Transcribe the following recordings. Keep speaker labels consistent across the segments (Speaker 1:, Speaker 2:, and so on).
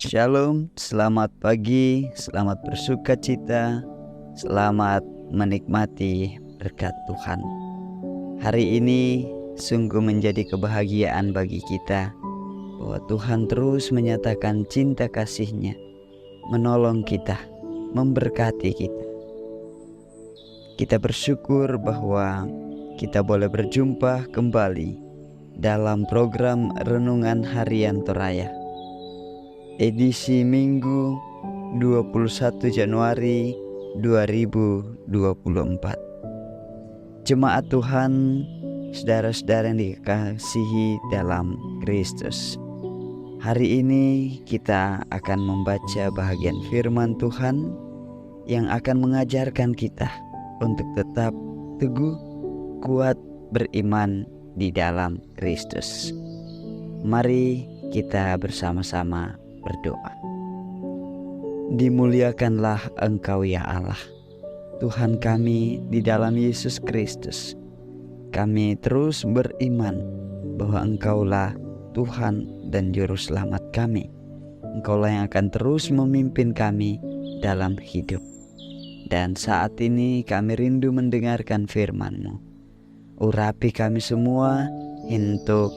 Speaker 1: Shalom, selamat pagi, selamat bersuka cita, selamat menikmati berkat Tuhan. Hari ini sungguh menjadi kebahagiaan bagi kita bahwa Tuhan terus menyatakan cinta kasih-Nya, menolong kita, memberkati kita. Kita bersyukur bahwa kita boleh berjumpa kembali dalam program Renungan Harian Toraya. Edisi Minggu 21 Januari 2024. Jemaat Tuhan, saudara-saudara yang dikasihi dalam Kristus. Hari ini kita akan membaca bahagian firman Tuhan yang akan mengajarkan kita untuk tetap teguh, kuat, beriman di dalam Kristus. Mari kita bersama-sama berdoa. Dimuliakanlah Engkau ya Allah, Tuhan kami di dalam Yesus Kristus. Kami terus beriman bahwa Engkaulah Tuhan dan Juru Selamat kami. Engkaulah yang akan terus memimpin kami dalam hidup. Dan saat ini kami rindu mendengarkan firman-Mu. Urapi kami semua untuk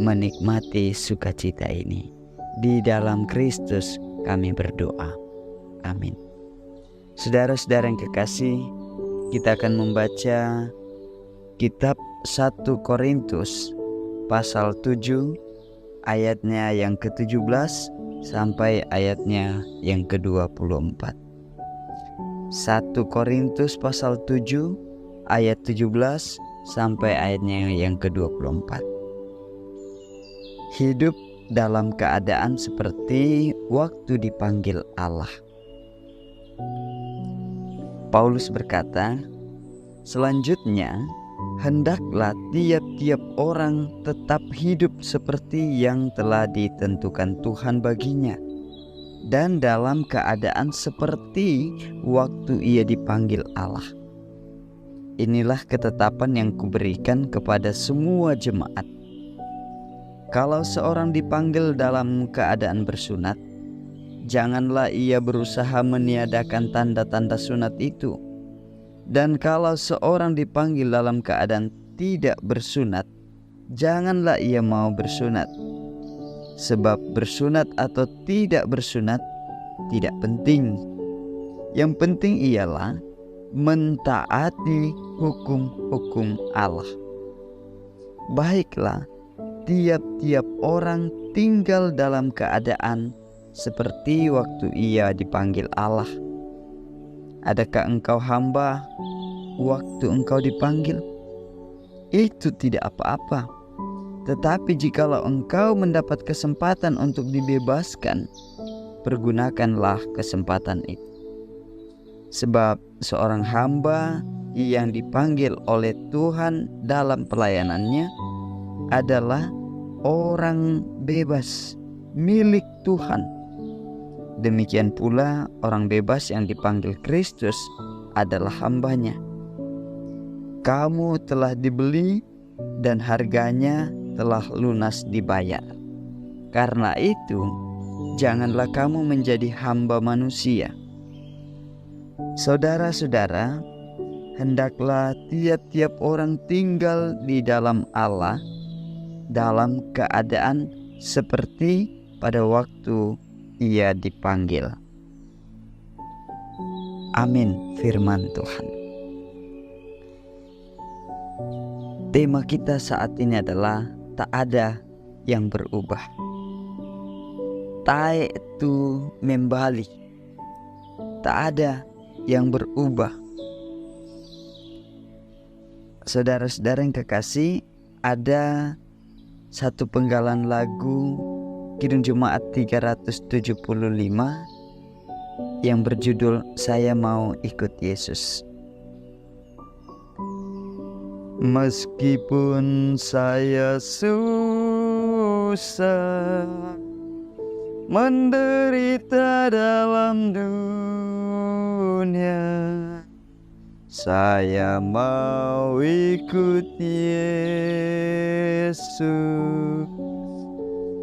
Speaker 1: menikmati sukacita ini. Di dalam Kristus kami berdoa. Amin. Saudara-saudara yang kekasih, kita akan membaca kitab 1 Korintus pasal 7 ayatnya yang ke-17 sampai ayatnya yang ke-24. 1 Korintus pasal 7 ayat 17 sampai ayatnya yang ke-24. Hidup dalam keadaan seperti waktu dipanggil Allah. Paulus berkata, selanjutnya, hendaklah tiap-tiap orang tetap hidup seperti yang telah ditentukan Tuhan baginya, dan dalam keadaan seperti waktu ia dipanggil Allah. Inilah ketetapan yang kuberikan kepada semua jemaat. Kalau seorang dipanggil dalam keadaan bersunat, janganlah ia berusaha meniadakan tanda-tanda sunat itu. Dan kalau seorang dipanggil dalam keadaan tidak bersunat, janganlah ia mau bersunat. Sebab bersunat atau tidak bersunat tidak penting. Yang penting ialah mentaati hukum-hukum Allah. Baiklah, tiap-tiap orang tinggal dalam keadaan seperti waktu ia dipanggil Allah. Adakah engkau hamba waktu engkau dipanggil? Itu tidak apa-apa. Tetapi jikalau engkau mendapat kesempatan untuk dibebaskan, pergunakanlah kesempatan itu. Sebab seorang hamba yang dipanggil oleh Tuhan dalam pelayanannya adalah orang bebas milik Tuhan. Demikian pula orang bebas yang dipanggil Kristus adalah hambanya. Kamu telah dibeli dan harganya telah lunas dibayar. Karena itu, janganlah kamu menjadi hamba manusia. Saudara-saudara, hendaklah tiap-tiap orang tinggal di dalam Allah dalam keadaan seperti pada waktu ia dipanggil. Amin, firman Tuhan. Tema kita saat ini adalah tak ada yang berubah. Tae itu membalik. Tak ada yang berubah. Saudara-saudara yang kekasih, ada satu penggalan lagu Kidung Jemaat 375 yang berjudul Saya Mau Ikut Yesus. Meskipun saya susah menderita dalam dunia, saya mau ikut Yesus.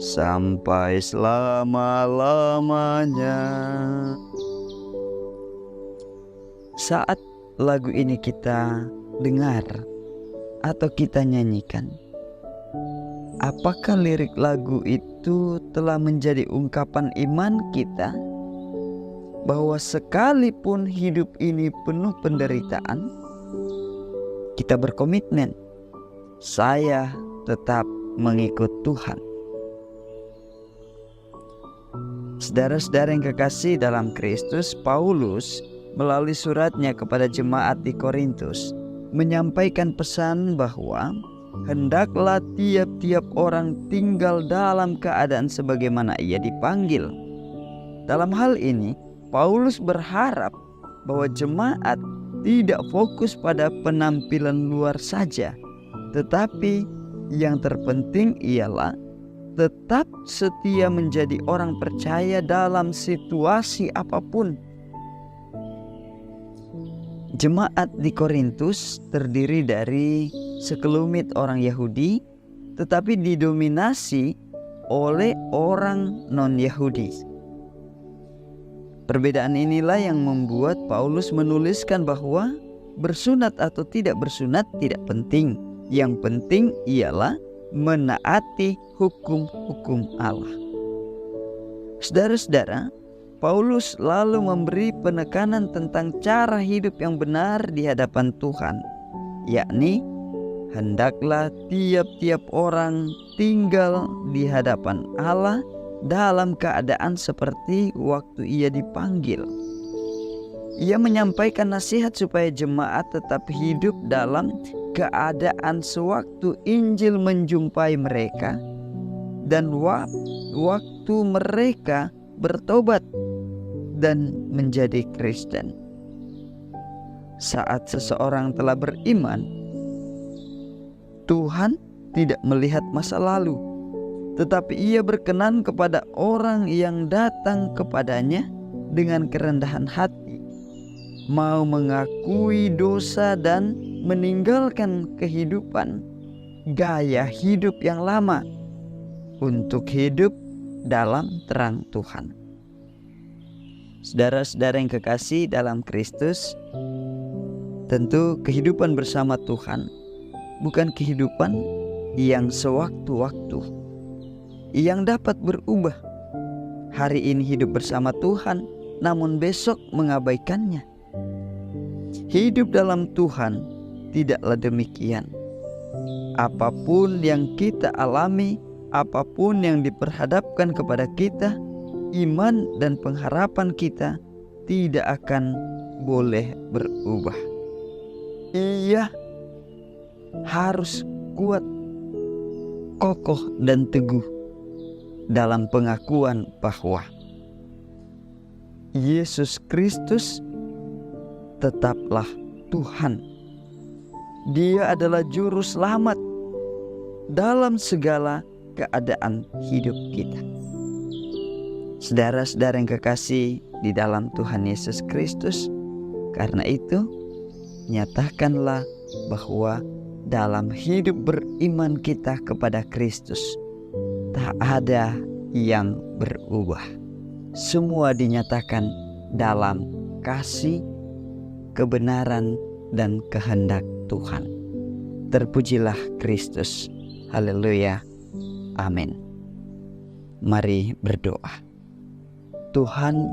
Speaker 1: sampai selama-lamanya. Saat lagu ini kita dengar atau kita nyanyikan, apakah lirik lagu itu telah menjadi ungkapan iman kita bahwa sekalipun hidup ini penuh penderitaan, kita berkomitmen, saya tetap mengikut Tuhan. Saudara-saudara yang kekasih dalam Kristus, Paulus melalui suratnya kepada jemaat di Korintus menyampaikan pesan bahwa hendaklah tiap-tiap orang tinggal dalam keadaan sebagaimana ia dipanggil. Dalam hal ini, Paulus berharap bahwa jemaat tidak fokus pada penampilan luar saja, tetapi yang terpenting ialah tetap setia menjadi orang percaya dalam situasi apapun. Jemaat di Korintus terdiri dari sekelumit orang Yahudi, tetapi didominasi oleh orang non-Yahudi. Perbedaan inilah yang membuat Paulus menuliskan bahwa bersunat atau tidak bersunat tidak penting. Yang penting ialah menaati hukum-hukum Allah. Saudara-saudara, Paulus lalu memberi penekanan tentang cara hidup yang benar di hadapan Tuhan, yakni hendaklah tiap-tiap orang tinggal di hadapan Allah dalam keadaan seperti waktu ia dipanggil. Ia menyampaikan nasihat supaya jemaat tetap hidup dalam keadaan sewaktu Injil menjumpai mereka dan waktu mereka bertobat dan menjadi Kristen. Saat seseorang telah beriman, Tuhan tidak melihat masa lalu, tetapi ia berkenan kepada orang yang datang kepadanya dengan kerendahan hati, mau mengakui dosa dan meninggalkan kehidupan gaya hidup yang lama untuk hidup dalam terang Tuhan. Saudara-saudara yang kekasih dalam Kristus, tentu kehidupan bersama Tuhan bukan kehidupan yang sewaktu-waktu, yang dapat berubah. Hari ini hidup bersama Tuhan, namun besok mengabaikannya. Hidup dalam Tuhan tidaklah demikian. Apapun yang kita alami, apapun yang diperhadapkan kepada kita, iman dan pengharapan kita tidak akan boleh berubah. Ia harus kuat, kokoh dan teguh dalam pengakuan bahwa Yesus Kristus tetaplah Tuhan. Dia adalah juru selamat dalam segala keadaan hidup kita. Saudara-saudara yang kekasih di dalam Tuhan Yesus Kristus, karena itu nyatakanlah bahwa dalam hidup beriman kita kepada Kristus tak ada yang berubah. Semua dinyatakan dalam kasih, kebenaran, dan kehendak Tuhan. Terpujilah Kristus. Haleluya. Amin. Mari berdoa. Tuhan,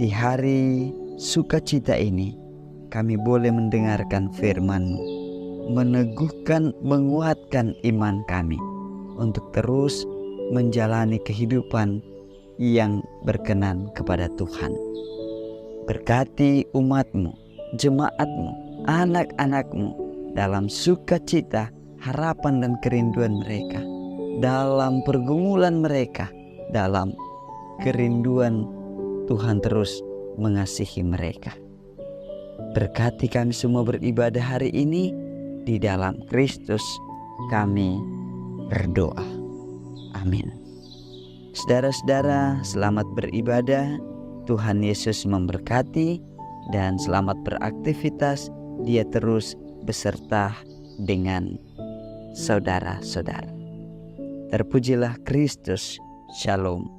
Speaker 1: di hari sukacita ini kami boleh mendengarkan firman-Mu, meneguhkan, menguatkan iman kami untuk terus menjalani kehidupan yang berkenan kepada Tuhan. Berkati umat-Mu, jemaat-Mu, anak-anak-Mu dalam sukacita, harapan dan kerinduan mereka, dalam pergumulan mereka, dalam kerinduan Tuhan terus mengasihi mereka. Berkati kami semua beribadah hari ini, di dalam Kristus kami berdoa. Amin. Saudara-saudara, selamat beribadah. Tuhan Yesus memberkati dan selamat beraktivitas. Dia terus beserta dengan saudara-saudara. Terpujilah Kristus. Shalom.